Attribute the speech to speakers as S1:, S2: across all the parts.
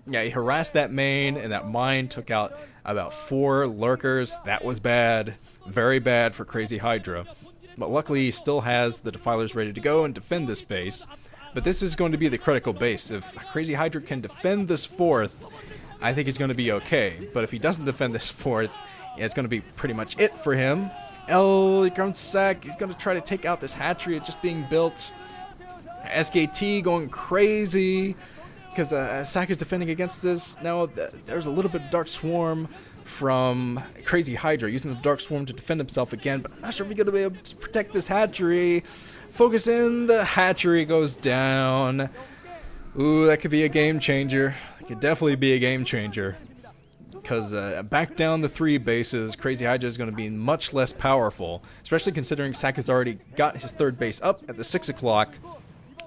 S1: Yeah, he harassed that main, and that mine took out about 4 lurkers. That was bad. Very bad for Crazy-Hydra. But luckily, he still has the Defilers ready to go and defend this base. But this is going to be the critical base. If Crazy-Hydra can defend this 4th, I think he's going to be okay. But if he doesn't defend this 4th, yeah, it's going to be pretty much it for him. Here comes Ssak. He's going to try to take out this hatchery. It's just being built. SKT going crazy because Ssak is defending against this. Now there's a little bit of Dark Swarm from Crazy-Hydra, using the Dark Swarm to defend himself again, but I'm not sure if he's going to be able to protect this hatchery. Focus in, the hatchery goes down. Ooh, that could be a game changer. It could definitely be a game changer. Because back down the 3 bases, Crazy-Hydra is going to be much less powerful, especially considering Ssak has already got his 3rd base up at the 6 o'clock.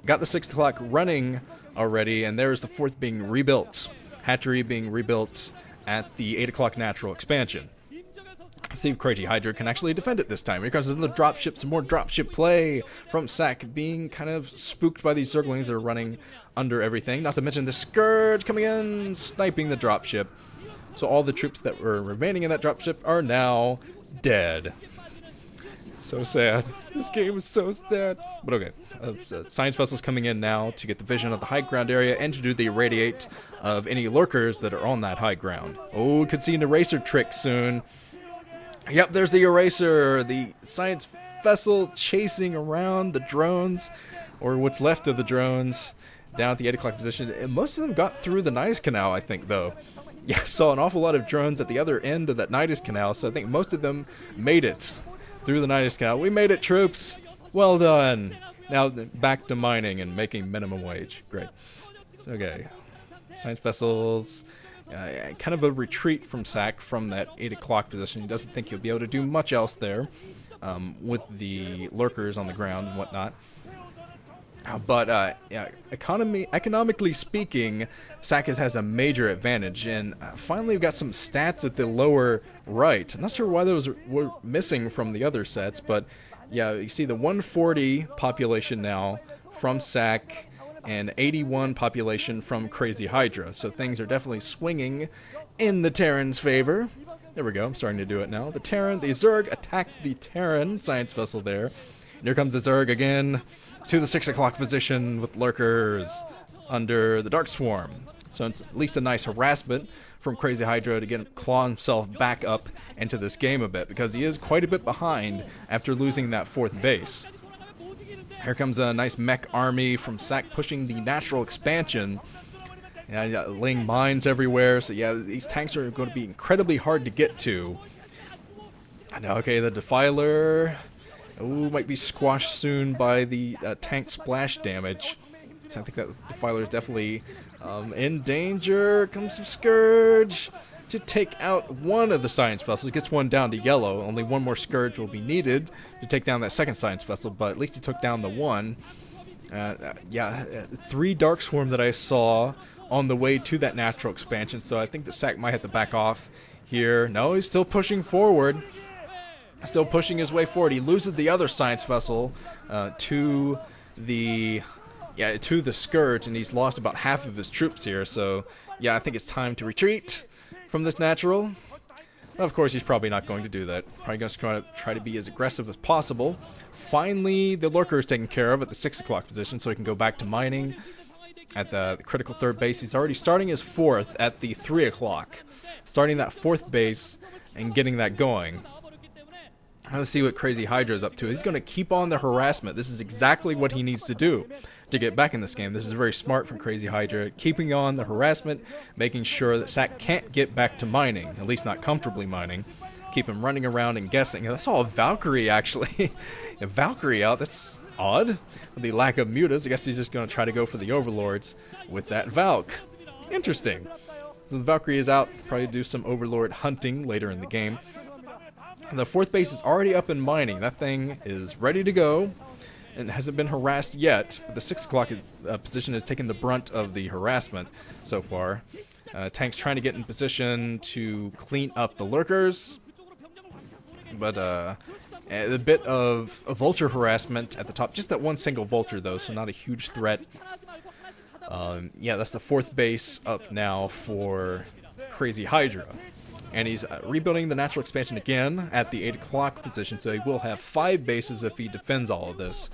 S1: Got the 6 o'clock running already, and there's the 4th being rebuilt. Hatchery being rebuilt at the 8 o'clock natural expansion. Let's see if Crazy-Hydra can actually defend it this time. Here comes another dropship, some more dropship play from Ssak, being kind of spooked by these Zerglings that are running under everything. Not to mention the Scourge coming in, sniping the dropship. So all the troops that were remaining in that dropship are now dead. So sad. This game is so sad. But okay. Science vessels coming in now to get the vision of the high ground area and to do the irradiate of any lurkers that are on that high ground. Oh, could see an eraser trick soon. Yep, there's the eraser. The science vessel chasing around the drones, or what's left of the drones, down at the 8 o'clock position. And most of them got through the Nidus Canal, I think, though. Yeah, I saw an awful lot of drones at the other end of that Nidus Canal, so I think most of them made it through the Nidus Canal. We made it, troops. Well done. Now back to mining and making minimum wage. Great. Okay. Science vessels. Kind of a retreat from Ssak from that 8 o'clock position. He doesn't think he'll be able to do much else there with the lurkers on the ground and whatnot. But economically speaking, Ssak has a major advantage. And finally, we've got some stats at the lower right. I'm not sure why those were missing from the other sets, but yeah, you see the 140 population now from Ssak and 81 population from Crazy-Hydra. So things are definitely swinging in the Terran's favor. There we go, I'm starting to do it now. The Zerg attack the Terran science vessel there. And here comes the Zerg again to the 6 o'clock position with lurkers under the Dark Swarm. So it's at least a nice harassment from Crazy-Hydra to claw himself back up into this game a bit, because he is quite a bit behind after losing that 4th base. Here comes a nice mech army from Ssak pushing the natural expansion. Laying mines everywhere, so yeah, these tanks are going to be incredibly hard to get to. Now, okay, the Defiler might be squashed soon by the tank splash damage. So I think that Defiler is definitely in danger. Comes some Scourge to take out one of the science vessels. Gets one down to yellow. Only one more Scourge will be needed to take down that 2nd science vessel, but at least he took down the one. 3 Dark Swarm that I saw on the way to that natural expansion, so I think the Ssak might have to back off here. No, he's still pushing forward. Still pushing his way forward. He loses the other science vessel to the Scourge, and he's lost about half of his troops here. So, yeah, I think it's time to retreat from this natural. Of course, he's probably not going to do that. Probably going to try to be as aggressive as possible. Finally, the lurker is taken care of at the 6 o'clock position, so he can go back to mining at the critical 3rd base. He's already starting his 4th at the 3 o'clock. Starting that 4th base and getting that going. Let's see what Crazy-Hydra is up to. He's going to keep on the harassment. This is exactly what he needs to do to get back in this game. This is very smart from Crazy-Hydra. Keeping on the harassment, making sure that Ssak can't get back to mining, at least not comfortably mining. Keep him running around and guessing. I saw a Valkyrie, actually. A Valkyrie out. That's odd. With the lack of mutas, I guess he's just going to try to go for the Overlords with that Valk. Interesting. So the Valkyrie is out. Probably do some Overlord hunting later in the game. The 4th base is already up and mining. That thing is ready to go and hasn't been harassed yet. But the 6 o'clock position has taken the brunt of the harassment so far. Tank's trying to get in position to clean up the lurkers. But a bit of a vulture harassment at the top. Just that one single vulture, though, so not a huge threat. Yeah, that's the 4th base up now for Crazy-Hydra. And he's rebuilding the natural expansion again at the 8 o'clock position, so he will have 5 bases if he defends all of this.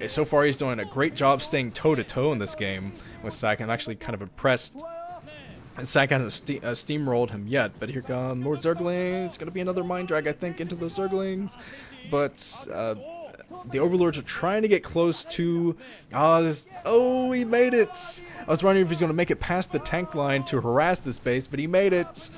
S1: So far, he's doing a great job staying toe-to-toe in this game with Ssak. I'm actually kind of impressed. Ssak hasn't steamrolled him yet, but here come more Zerglings. It's going to be another Mind Drag, I think, into those Zerglings. But the Overlords are trying to get close to... Oh, he made it! I was wondering if he's going to make it past the tank line to harass this base, but he made it!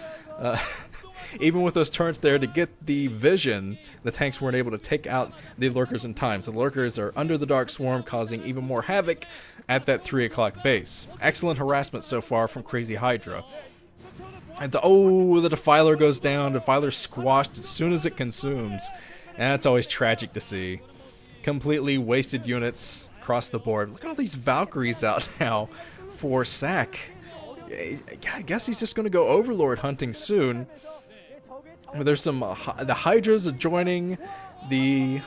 S1: Even with those turrets there to get the vision, the tanks weren't able to take out the Lurkers in time. So the Lurkers are under the Dark Swarm, causing even more havoc at that 3 o'clock base. Excellent harassment so far from Crazy-Hydra. And the Defiler goes down. Defiler squashed as soon as it consumes. And that's always tragic to see. Completely wasted units across the board. Look at all these Valkyries out now for Ssak. I guess he's just going to go Overlord hunting soon. There's some the Hydras are joining the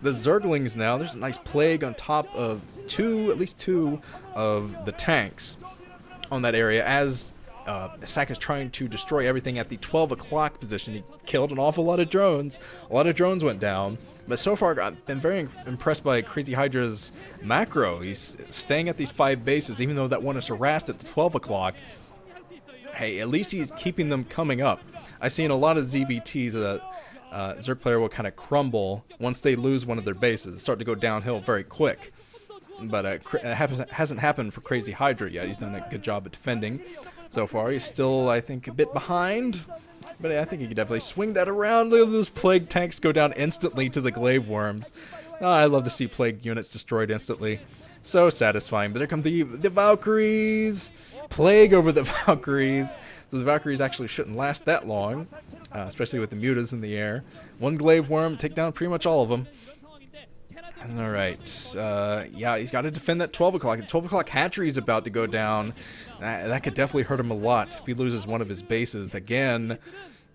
S1: the Zerglings now. There's a nice plague on top of at least two of the tanks on that area as Ssak is trying to destroy everything at the 12 o'clock position. He killed an awful lot of drones. A lot of drones went down. But so far, I've been very impressed by Crazy-Hydra's macro. He's staying at these 5 bases, even though that one is harassed at the 12 o'clock. Hey, at least he's keeping them coming up. I've seen a lot of ZVTs that Zerg player will kind of crumble once they lose one of their bases. Start to go downhill very quick. But it hasn't happened for Crazy-Hydra yet. He's done a good job at defending so far. He's still, I think, a bit behind. But I think he could definitely swing that around. Look at those Plague tanks go down instantly to the Glaive Worms. Oh, I love to see Plague units destroyed instantly. So satisfying. But there come the Valkyries. Plague over the Valkyries. So the Valkyries actually shouldn't last that long. Especially with the Mutas in the air. One Glaive Worm, take down pretty much all of them. Alright. Yeah, he's got to defend that 12 o'clock. The 12 o'clock hatchery is about to go down. That could definitely hurt him a lot if he loses one of his bases again.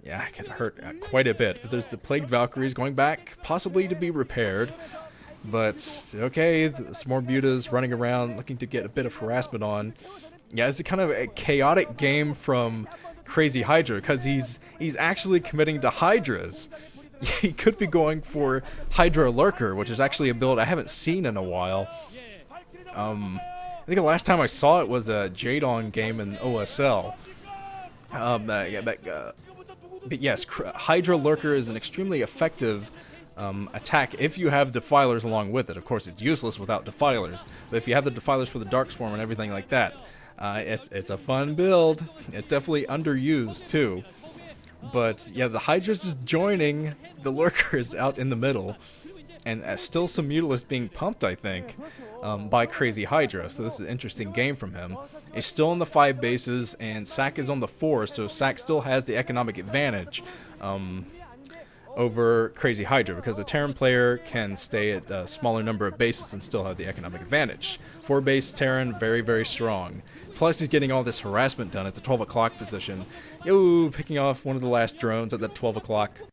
S1: Yeah, it could hurt quite a bit. But there's the Plagued Valkyries going back, possibly to be repaired. But, okay, some more Mutas running around, looking to get a bit of harassment on. Yeah, it's a kind of a chaotic game from Crazy-Hydra, because he's actually committing to Hydras. He could be going for Hydra Lurker, which is actually a build I haven't seen in a while. I think the last time I saw it was a Jadon game in OSL. But yes, Hydra Lurker is an extremely effective attack if you have Defilers along with it. Of course, it's useless without Defilers, but if you have the Defilers for the Dark Swarm and everything like that, it's a fun build. It's definitely underused too. But yeah, the Hydra's just joining the Lurkers out in the middle. And still some Mutalisks being pumped, I think, by Crazy-Hydra. So this is an interesting game from him. He's still on the 5 bases, and Ssak is on the 4, so Ssak still has the economic advantage over Crazy-Hydra, because the Terran player can stay at a smaller number of bases and still have the economic advantage. 4-base Terran, very, very strong. Plus, he's getting all this harassment done at the 12 o'clock position. Yo, picking off one of the last drones at that 12 o'clock